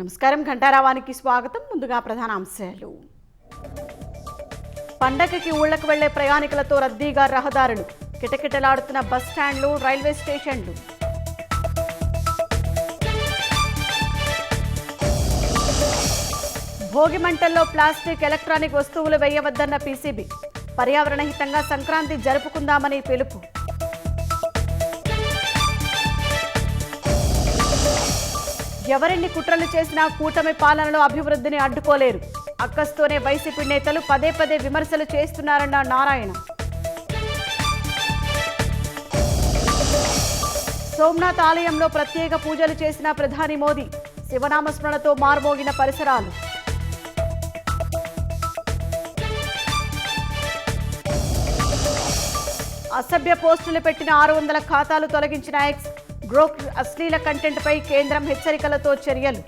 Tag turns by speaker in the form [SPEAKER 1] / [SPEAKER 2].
[SPEAKER 1] నమస్కారం ఘంటారావానికి స్వాగతం. ముందుగా ప్రధాన అంశాలు. పండగకి ఊళ్ళకు వెళ్లే ప్రయాణికులతో రద్దీగా రహదారులు, కిటకిటలాడుతున్న బస్ స్టాండ్లు, రైల్వే స్టేషన్లు. భోగి మంటల్లో ప్లాస్టిక్, ఎలక్ట్రానిక్ వస్తువులు వేయవద్దన్న పీసీబీ. పర్యావరణ హితంగా సంక్రాంతి జరుపుకుందామని పిలుపు. ఎవరెన్ని కుట్రలు చేసినా కూటమి పాలనలో అభివృద్ధిని అడ్డుకోలేరు. అక్కస్తోనే వైసీపీ నేతలు పదే పదే విమర్శలు చేస్తున్నారన్న నారాయణ. సోమనాథ్ ఆలయంలో ప్రత్యేక పూజలు చేసిన ప్రధాని మోదీ. శివనామస్మరణతో మార్మోగిన పరిసరాలు. అసభ్య పోస్టులు పెట్టిన 600 ఖాతాలు తొలగించిన ఎక్స్. గ్రూప్ అశ్లీల కంటెంట్పై కేంద్రం హెచ్చరికలతో చర్యలు.